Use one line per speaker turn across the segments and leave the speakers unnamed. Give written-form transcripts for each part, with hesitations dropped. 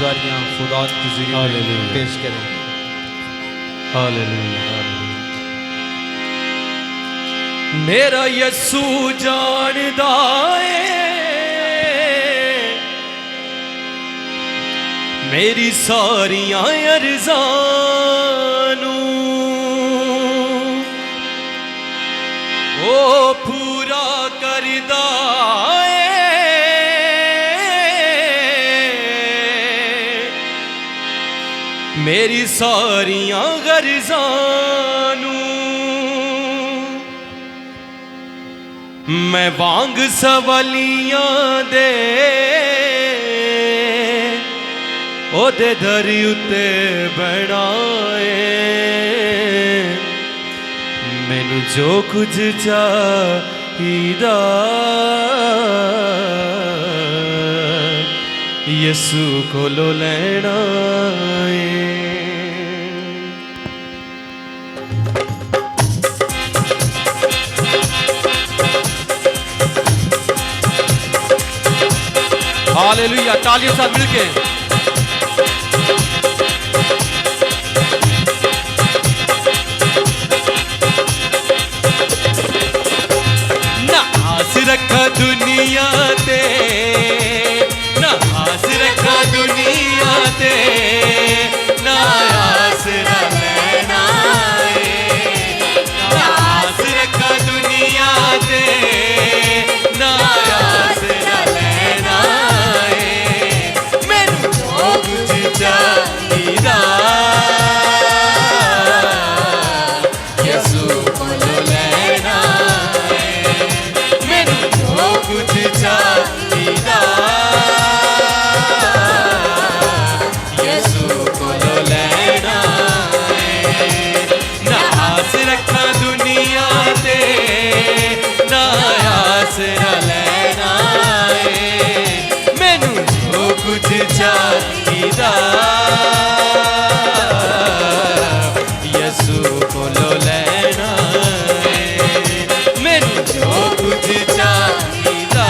गुजारियाँ खुदा की ज़िंदगी में पेश करें।
हालेलुया।
मेरा यस्सू जानदा है मेरी सारियां अर्ज़ां ओ पूरा करदा मेरी सारियां गर्ज़ां मैं वांग सवालियां दे ओदे दर उत्ते बनाए मैनू जो कुछ चाहिदा यीशु कोलो लेना है। हालेलुया। तालियों साथ मिलके ना आस रखा दुनिया ते ना आस रखा दुनिया ते ना आस लेना ना आस रखा दुनिया ते ना आस लेना मैनू जो कुछ चाहिदा यीशु कोलों लेना मैनू जो कुछ चाहिदा यीशु कोलों लेना ना आस रखा दुनिया ते ना आस लेना मैनू जो कुछ चाहिदा यीशु कोलों लेना मैनू जो कुछ चाहिदा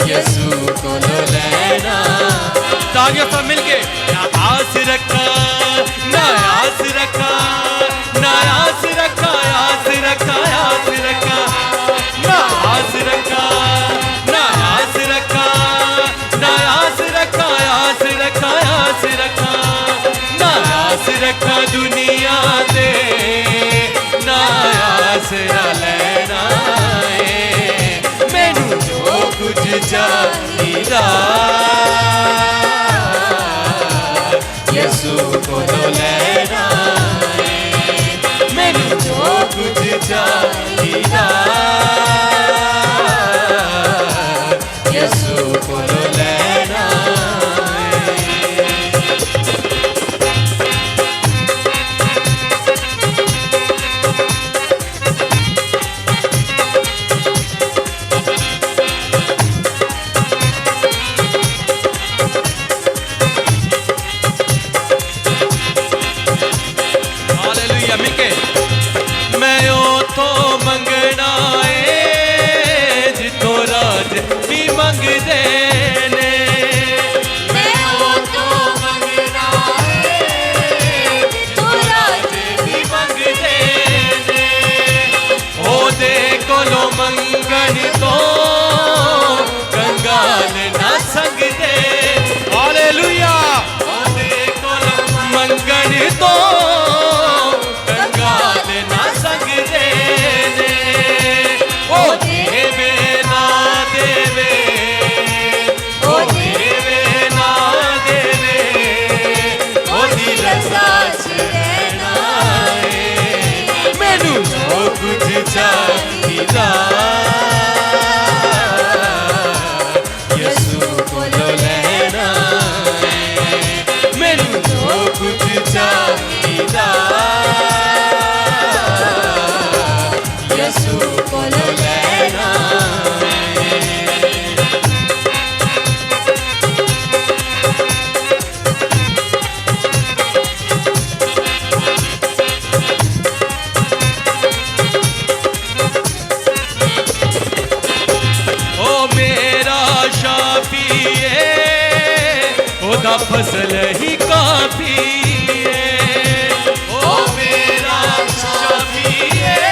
यीशु कोलों लेना। तालियों से मिलके ना आस रखा ना आस रखा ना आस रखा आस रखा आस रखा ना आस रखा ना आस रखा ना आस रखा आस रखा आस रखा ना आस रखा दुनिया दे ना आस लेना मैनू जो कुछ चाहिदा यीशु कोलों लेना मैनू जो कुछ चाहिदा यीशु कोलों लेना। हालेलुया। मिलके मैं ओ तो मंगना है जितो राज भी मंगदे ने मैं ओ तो मंगना है जितो राज भी मंगदे ने ओ दे कोलो मंगन तो कंगाल ना संगदे। हालेलुया। ओ दे कोलो मंगन तो कंगाल ना संगदे ने ओ देवे ना देवे ओ देवे ना देवे ओ दिल साच रहना मैनू जो कुछ चाहिदा यीशु कोलों लेना मैनू जो कुछ चाहिदा यीशु कोलों लेना। ओदा फसल ही काफी है, ओ मेरा शाफी है,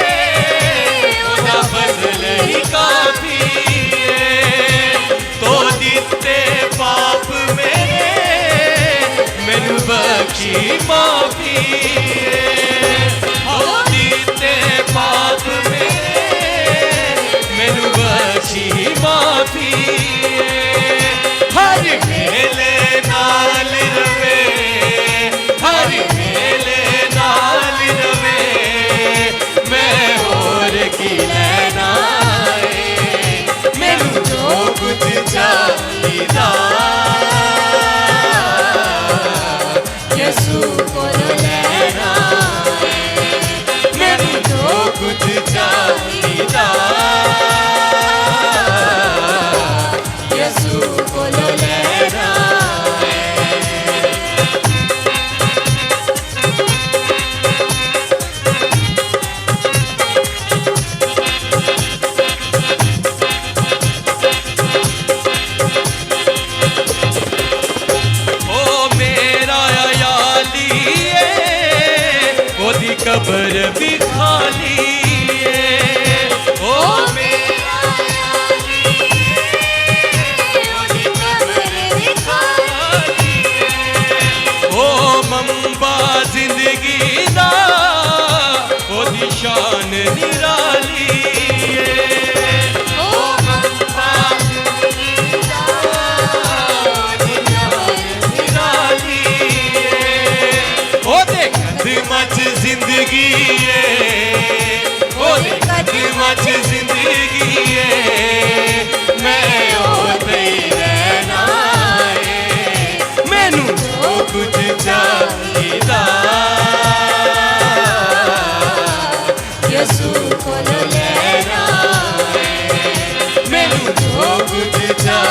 ओदा फसल ही काफी है। तो दिते पाप मेरे मैनू बख्शी माफी है, ओ दिते पाप मेरे मैनू बख्शी माफी है। हर मेले नाल रवे, हर मेले नाल रवे, मैं होर की लेना है, मैनू जो कुछ चाहिदा यसू कोल लेना है, मैनू जो कुछ चाहिदा यसू कोल लेना है। ओ मेरा याली है, ओदी कब्र भी खाली है, ओ मेरा याली है, ओदी कब्र भी खाली है। ओ मंबा जिंदगी दा, ओदी शान निराली है, ओ मंबा जिंदगी दा, ओदी शान निराली है। ओदे कदमां च जिंदगी है, ओदे कदमां च जिंदगी है, मैं ओदे ही रहना है, मैनू जो कुछ चाहिदा यसू कोल लेना है, मैनू जो कुछ चाहिदा